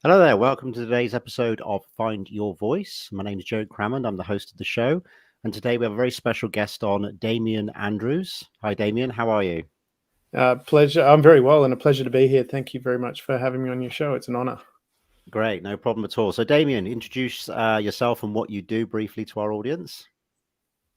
Hello there. Welcome to today's episode of Find Your Voice. My name is Joe Crammond. I'm the host of the show. And today we have a very special guest on, Damian Andrews. Hi, Damian. How are you? Pleasure. I'm very well, and a pleasure to be here. Thank you very much for having me on your show. It's an honor. Great. No problem at all. So, Damian, introduce yourself and what you do briefly to our audience.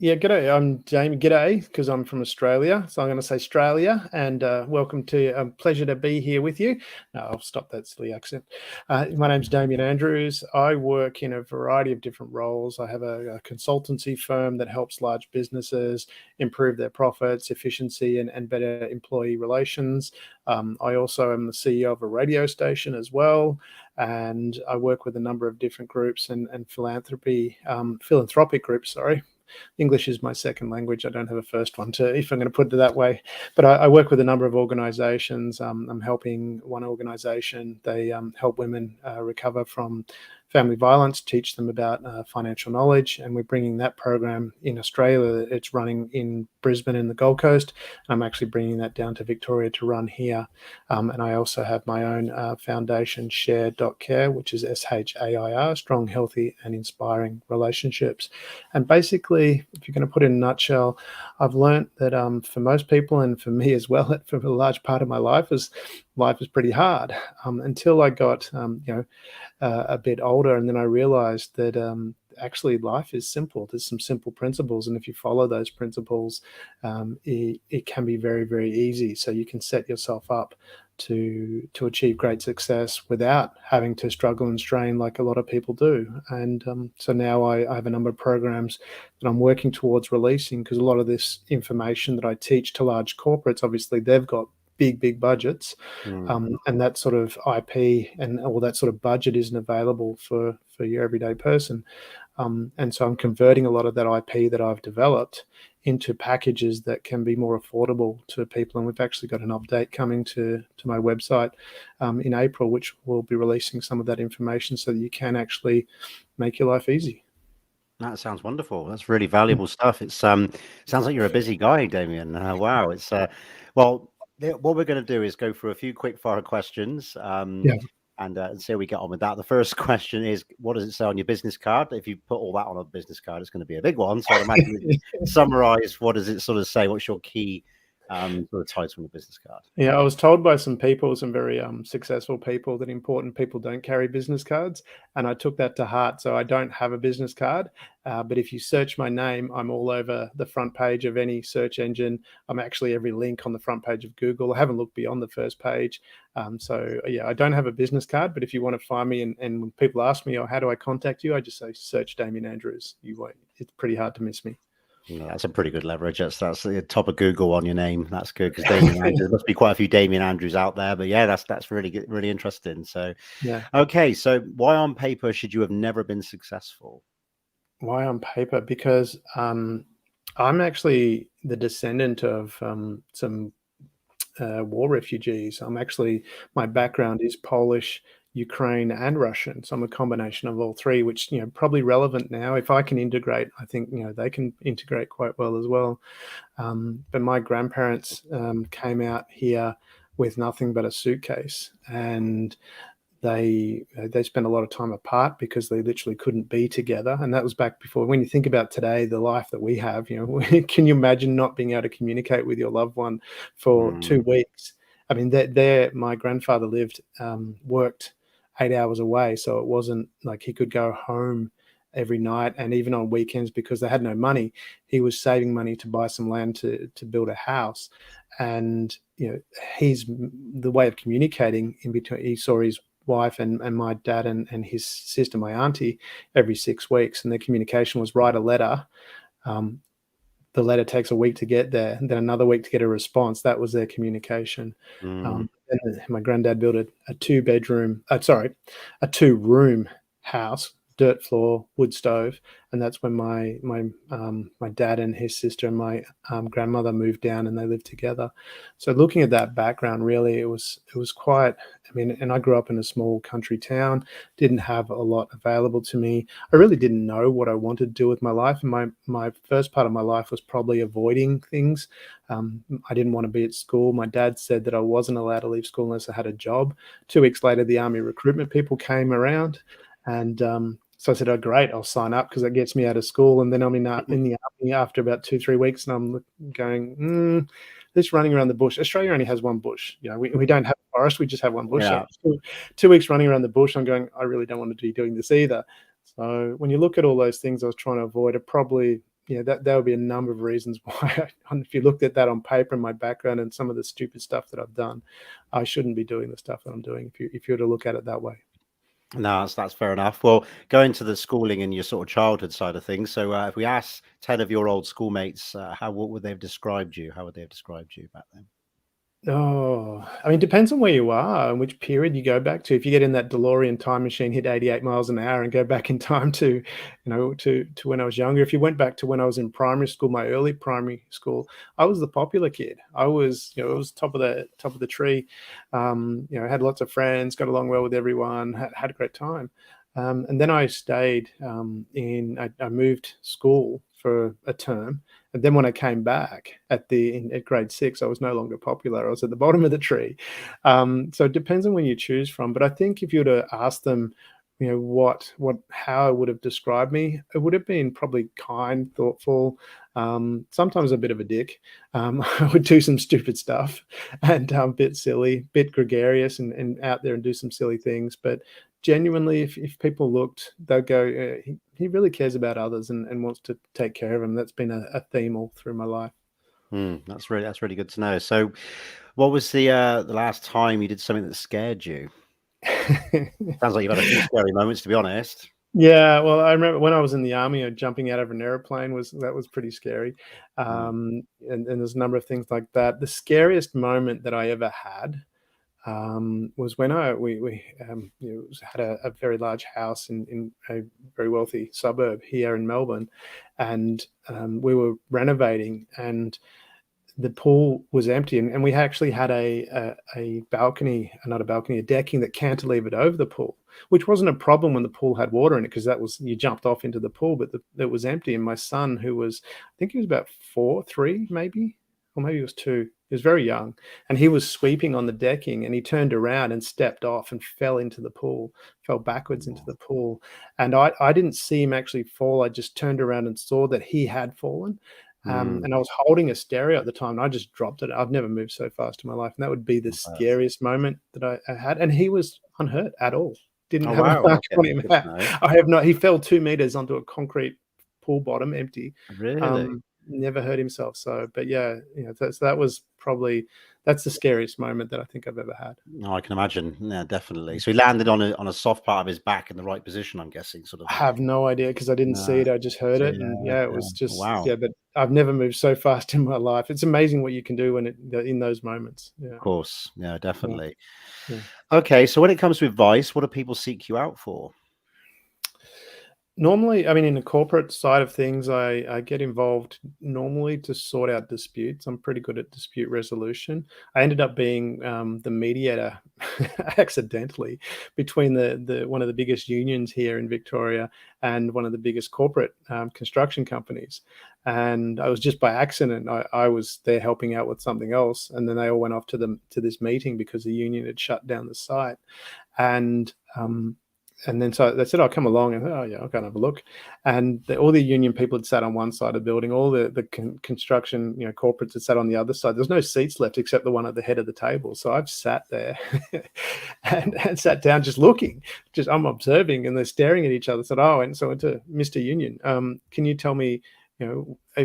Yeah, g'day. I'm Damian. G'day, because I'm from Australia. So I'm going to say Australia, and welcome to a pleasure to be here with you. No, I'll stop that silly accent. My name's Damian Andrews. I work in a variety of different roles. I have a consultancy firm that helps large businesses improve their profits, efficiency, and better employee relations. I also am the CEO of a radio station as well, and I work with a number of different groups and philanthropic groups, sorry. English is my second language. I don't have a first one, if I'm going to put it that way. But I work with a number of organizations. I'm helping one organization. They help women recover from family violence, teach them about financial knowledge. And we're bringing that program in Australia. It's running in Brisbane in the Gold Coast. I'm actually bringing that down to Victoria to run here. And I also have my own foundation, share.care, which is SHAIR, Strong, Healthy and Inspiring Relationships. And basically, if you're going to put it in a nutshell, I've learned that for most people, and for me as well, for a large part of my life is pretty hard until I got a bit older, and then I realized that actually life is simple. There's some simple principles, and if you follow those principles, it can be very, very easy. So you can set yourself up to achieve great success without having to struggle and strain like a lot of people do. And so now I have a number of programs that I'm working towards releasing, because a lot of this information that I teach to large corporates, obviously they've got big budgets, and that sort of IP and all that sort of budget isn't available for your everyday person. And so I'm converting a lot of that IP that I've developed into packages that can be more affordable to people. And we've actually got an update coming to my website in April, which will be releasing some of that information so that you can actually make your life easy. That sounds wonderful. That's really valuable stuff. It's sounds like you're a busy guy, Damian. Wow. It's well, what we're going to do is go through a few quick fire questions. Yeah. And see how we get on with that. The first question is, what does it say on your business card? If you put all that on a business card, it's going to be a big one. So I'd imagine you can summarize, what does it sort of say? What's your key sort of title on the business card? Yeah, I was told by some people, some very successful people, that important people don't carry business cards, and I took that to heart. So I don't have a business card, but if you search my name, I'm all over the front page of any search engine. I'm actually every link on the front page of Google. I haven't looked beyond the first page. So yeah, I don't have a business card, but if you want to find me, and when people ask me, "Oh, how do I contact you?" I just say, "Search Damian Andrews." You won't. It's pretty hard to miss me. Yeah, that's a pretty good leverage. That's the top of Google on your name. That's good, because Damian Andrews, there must be quite a few Damian Andrews out there. But yeah, that's really good, really interesting. So, Yeah. okay, so why on paper should you have never been successful? Why on paper? Because I'm actually the descendant of some war refugees. My background is Polish, Ukraine, and Russian. So I'm a combination of all three, which, probably relevant now. If I can integrate, I think, they can integrate quite well as well. But my grandparents came out here with nothing but a suitcase, and they spent a lot of time apart because they literally couldn't be together. And that was back before. When you think about today, the life that we have, can you imagine not being able to communicate with your loved one for 2 weeks? I mean, my grandfather worked 8 hours away, so it wasn't like he could go home every night, and even on weekends, because they had no money, he was saving money to buy some land to build a house. And he's the way of communicating in between. He saw his wife and my dad and his sister, my auntie, every 6 weeks, and their communication was write a letter. The letter takes a week to get there, and then another week to get a response. That was their communication. And my granddad built a 2-room house dirt floor, wood stove, and that's when my dad and his sister and my grandmother moved down, and they lived together. So looking at that background, really, it was quite. I mean, and I grew up in a small country town, didn't have a lot available to me. I really didn't know what I wanted to do with my life, and my first part of my life was probably avoiding things. I didn't want to be at school. My dad said that I wasn't allowed to leave school unless I had a job. 2 weeks later, the army recruitment people came around, and so I said, "Oh, great! I'll sign up because that gets me out of school." And then I'm in the army after about 2-3 weeks, and I'm going, this running around the bush. Australia only has one bush. You know, we don't have a forest. We just have one bush. Yeah. So 2 weeks running around the bush, I'm going, I really don't want to be doing this either. So when you look at all those things I was trying to avoid, it probably, that would be a number of reasons why. If you looked at that on paper and my background and some of the stupid stuff that I've done, I shouldn't be doing the stuff that I'm doing. If you were to look at it that way. No, that's fair enough. Well, going to the schooling and your sort of childhood side of things. So, if we ask 10 of your old schoolmates, what would they have described you? How would they have described you back then? Oh, I mean, depends on where you are and which period you go back to. If you get in that DeLorean time machine, hit 88 miles an hour and go back in time to when I was younger. If you went back to when I was in primary school, my early primary school, I was the popular kid. I was, it was top of the tree. Had lots of friends, got along well with everyone, had a great time. And then I stayed I moved school for a term. And then when I came back at grade 6, I was no longer popular. I was at the bottom of the tree. So it depends on where you choose from. But I think if you were to ask them, how I would have described me, it would have been probably kind, thoughtful, sometimes a bit of a dick. I would do some stupid stuff and a bit silly, bit gregarious and out there and do some silly things. But genuinely, if people looked, they'd go, he really cares about others and wants to take care of them. That's been a theme all through my life. That's really good to know. So, what was the last time you did something that scared you? Sounds like you've had a few scary moments, to be honest. Yeah, well, I remember when I was in the army, jumping out of an airplane was pretty scary, Mm, and there's a number of things like that. The scariest moment that I ever had was when we had a very large house in a very wealthy suburb here in Melbourne, and we were renovating, and the pool was empty, and we actually had a balcony, not a balcony, a decking that cantilevered over the pool, which wasn't a problem when the pool had water in it because that was you jumped off into the pool, but it was empty. And my son, who was, I think he was about 3 maybe, or maybe he was 2. He was very young, and he was sweeping on the decking, and he turned around and stepped off and fell into the pool, fell backwards into the pool. And I didn't see him actually fall. I just turned around and saw that he had fallen. mm, And I was holding a stereo at the time, and I just dropped it. I've never moved so fast in my life, and that would be the scariest moment that I had. And he was unhurt at all. Didn't Oh have a wow! mark Okay, on that's him. good to know. I have not. He fell 2 meters onto a concrete pool bottom, empty. Really? Never hurt himself. So, but yeah, that was probably that's the scariest moment that I think I've ever had. No, I can imagine. Yeah, definitely. So he landed on a soft part of his back in the right position, I'm guessing, sort of. I have no idea because I didn't see No. it. I just heard So it, and yeah, yeah, it yeah. was just Wow. yeah. But I've never moved so fast in my life. It's amazing what you can do in those moments. Yeah, Of course. Yeah, yeah, definitely. yeah. Okay, so when it comes to advice, what do people seek you out for? Normally, I mean, in the corporate side of things, I get involved normally to sort out disputes. I'm pretty good at dispute resolution. I ended up being the mediator accidentally between the one of the biggest unions here in Victoria and one of the biggest corporate construction companies. And I was just by accident. I was there helping out with something else, and then they all went off to this meeting because the union had shut down the site. And and then so they said, "I'll come along," and oh yeah, I'll go and have a look. And all the union people had sat on one side of the building, all the construction corporates had sat on the other side. There's no seats left except the one at the head of the table. So I've sat there and sat down just looking, just I'm observing, and they're staring at each other. Said, "Oh," and so I went to Mr. Union. Can you tell me?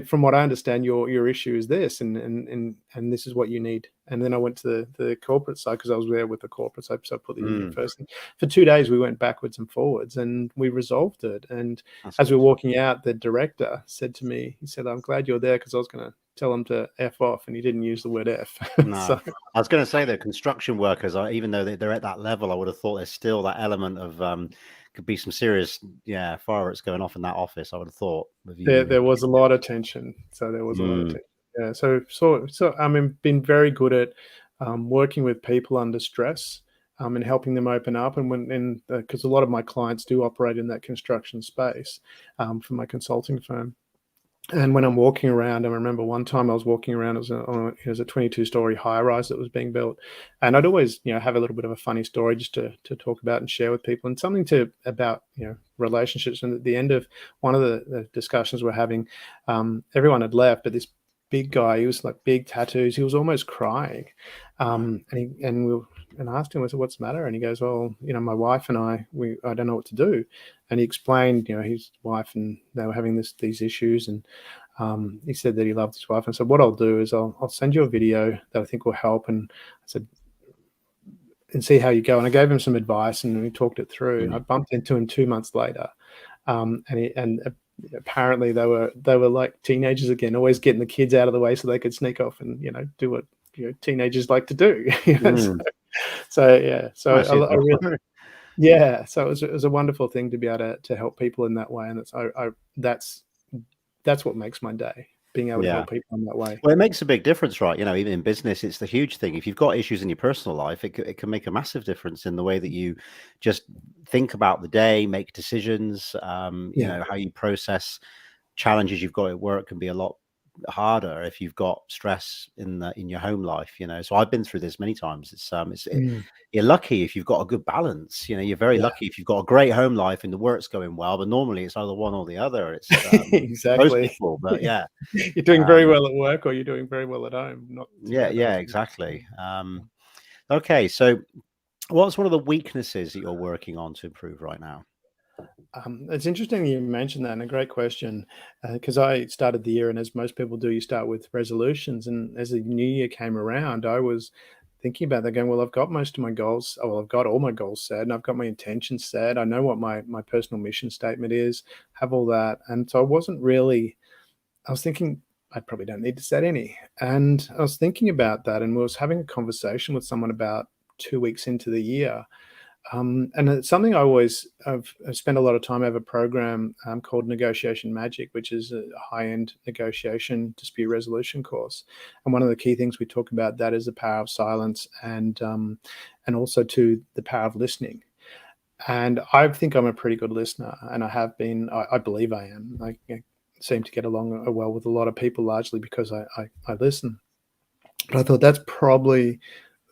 From what I understand, your issue is this, and this is what you need. And then I went to the corporate side because I was there with the corporate side, so I put the union Mm, first. And for 2 days, we went backwards and forwards, and we resolved it. And that's as we good. were walking out, the director said to me, he said, "I'm glad you're there because I was going to tell them to F off, and he didn't use the word F. No, So I was going to say the construction workers, even though they're at that level, I would have thought there's still that element of could be some serious fireworks going off in that office. I would have thought with you. there was a lot of tension. So there was a lot of tension. Yeah. So I mean, been very good at working with people under stress. And helping them open up, and because a lot of my clients do operate in that construction space for my consulting firm. And when I'm walking around, I remember one time I was walking around, it was a 22-story high-rise that was being built, and I'd always have a little bit of a funny story just to talk about and share with people, and something about relationships. And at the end of one of the discussions we're having, everyone had left, but this big guy, he was like big tattoos, he was almost crying, and I asked him, I said, "What's the matter?" And he goes, "Well, my wife and I don't know what to do." And he explained, his wife, and they were having these issues, and he said that he loved his wife. And so what I'll do is I'll send you a video that I think will help. And I said, and see how you go. And I gave him some advice, and we talked it through. I bumped into him 2 months later, and apparently they were like teenagers again, always getting the kids out of the way so they could sneak off and do what teenagers like to do. So yeah, so I really, yeah, so it was a wonderful thing to be able to help people in that way, and that's what makes my day, being able to help people in that way. Well, it makes a big difference, right? Even in business, it's the huge thing. If you've got issues in your personal life, it can make a massive difference in the way that you just think about the day, make decisions. You know, how you process challenges you've got at work can be a lot harder if you've got stress in your home life. So I've been through this many times. You're lucky if you've got a good balance. You're very lucky if you've got a great home life and the work's going well, but normally it's either one or the other. It's exactly most people, but yeah, you're doing very well at work, or you're doing very well at home. Not together. Exactly. Okay, so what's one of the weaknesses that you're working on to improve right now? It's interesting you mentioned that, and a great question, because I started the year, and as most people do, you start with resolutions. And as the new year came around, I was thinking about that, going, well, I've got most of my goals. Well, I've got all my goals set, and I've got my intentions set. I know what my personal mission statement is, have all that. And so I was thinking, I probably don't need to set any. And I was thinking about that, and was having a conversation with someone about 2 weeks into the year. And it's something I've spent a lot of time. I have a program called Negotiation Magic, which is a high-end negotiation dispute resolution course. And one of the key things we talk about that is the power of silence, and also to the power of listening. And I think I'm a pretty good listener, and I have been. I believe I am. I seem to get along well with a lot of people, largely because I listen. But I thought that's probably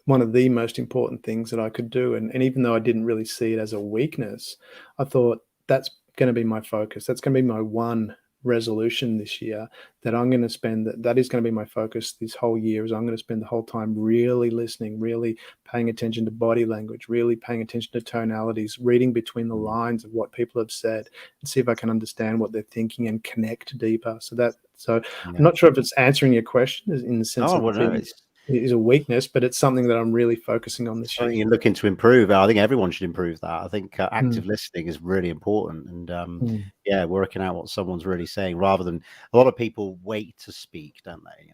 one of the most important things that I could do. And even though I didn't really see it as a weakness, I thought that's going to be my focus. That's going to be my one resolution this year, that I'm going to spend, that is going to be my focus this whole year, is I'm going to spend the whole time really listening, really paying attention to body language, really paying attention to tonalities, reading between the lines of what people have said, and see if I can understand what they're thinking and connect deeper. So I'm not sure if it's answering your question in the sense of it is a weakness, but it's something that I'm really focusing on this year. You're looking to improve. I think everyone should improve that. I think active listening is really important, and working out what someone's really saying, rather than a lot of people wait to speak, don't they?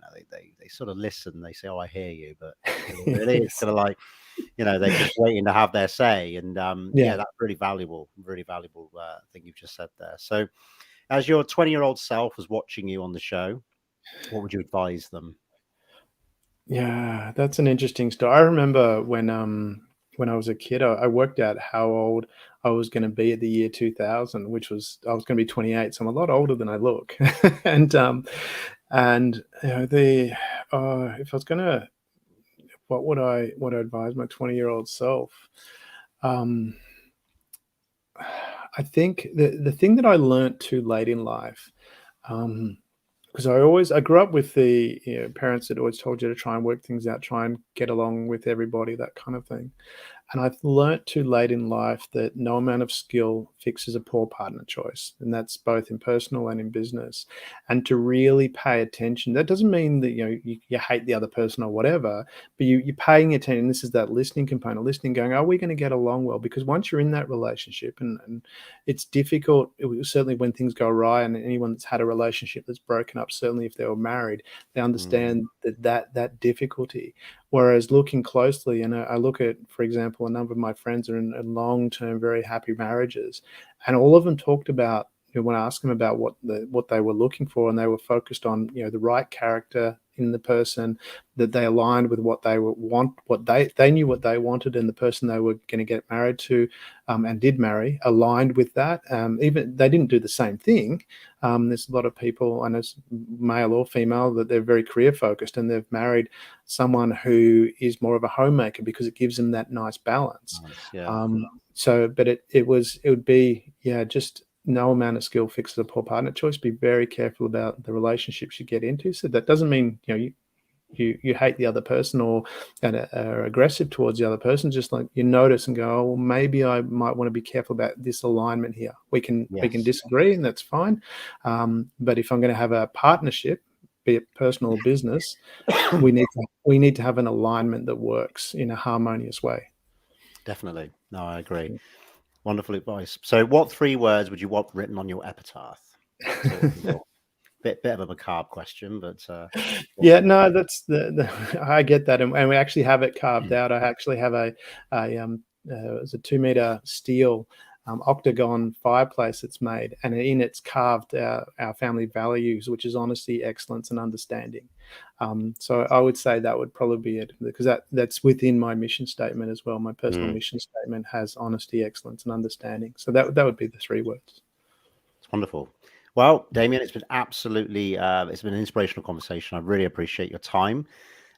They sort of listen. They say, "Oh, I hear you," but really, it's kind of like, they're just waiting to have their say. And that's really valuable thing you've just said there. So, as your 20-year-old self was watching you on the show, what would you advise them? Yeah, that's an interesting story. I remember when I was a kid, I worked out how old I was going to be at the year 2000, which was I was going to be 28, so I'm a lot older than I look. And if I was going to, what would I advise my 20-year-old self? I think the thing that I learned too late in life, because I grew up with the parents that always told you to try and work things out, try and get along with everybody, that kind of thing. And I've learnt too late in life that no amount of skill fixes a poor partner choice. And that's both in personal and in business. And to really pay attention, that doesn't mean that, you hate the other person or whatever, but you're paying attention. This is that listening component, listening, going, are we going to get along well? Because once you're in that relationship, and it's difficult, certainly when things go awry, and anyone that's had a relationship that's broken up, certainly if they were married, they understand that difficulty. Whereas looking closely, and I look at, for example, a number of my friends are in long-term, very happy marriages, and all of them talked about, when I asked them about what they were looking for, and they were focused on, the right character in the person, that they aligned with what they want, what they knew what they wanted, and the person they were going to get married to, and did marry, aligned with that. Even they didn't do the same thing. There's a lot of people, and it's male or female, that they're very career focused, and they've married someone who is more of a homemaker because it gives them that nice balance. But it would be, just no amount of skill fixes a poor partner choice. Be very careful about the relationships you get into. So that doesn't mean you hate the other person or are aggressive towards the other person. Just like you notice and go, oh, well, maybe I might want to be careful about this alignment here. We can disagree, and that's fine. But if I'm going to have a partnership, be it personal or business, we need to have an alignment that works in a harmonious way. Definitely. No, I agree. Wonderful advice. So what 3 words would you want written on your epitaph? Bit of a macabre question, but no, that's I get that, and we actually have it carved out. I actually have it's a 2-meter steel octagon fireplace that's made, and in it's carved our family values, which is honesty, excellence, and understanding. So I would say that would probably be it, because that's within my mission statement as well. My personal mission statement has honesty, excellence, and understanding. So that would be the 3 words. It's wonderful. Well, Damian, it's been absolutely it's been an inspirational conversation. I really appreciate your time,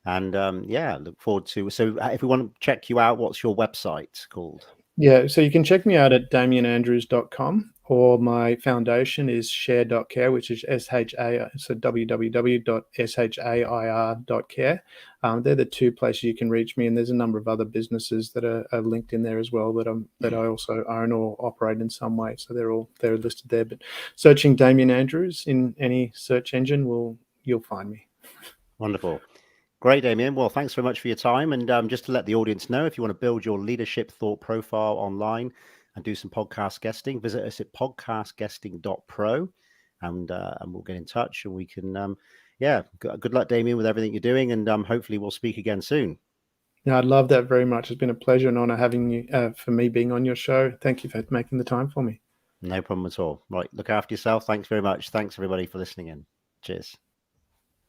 and look forward to. So if we want to check you out, what's your website called? Yeah, so you can check me out at damianandrews.com, or my foundation is share.care, which is SHA, so www.shair.care. They're the 2 places you can reach me, and there's a number of other businesses that are linked in there as well that I also own or operate in some way. So they're listed there. But searching Damian Andrews in any search engine, you'll find me. Wonderful. Great, Damian. Well, thanks very much for your time. And just to let the audience know, if you want to build your leadership thought profile online and do some podcast guesting, visit us at podcastguesting.pro, and we'll get in touch, and we can, good luck, Damian, with everything you're doing, and hopefully we'll speak again soon. Yeah, I'd love that very much. It's been a pleasure and honor having you, for me being on your show. Thank you for making the time for me. No problem at all. Right. Look after yourself. Thanks very much. Thanks, everybody, for listening in. Cheers.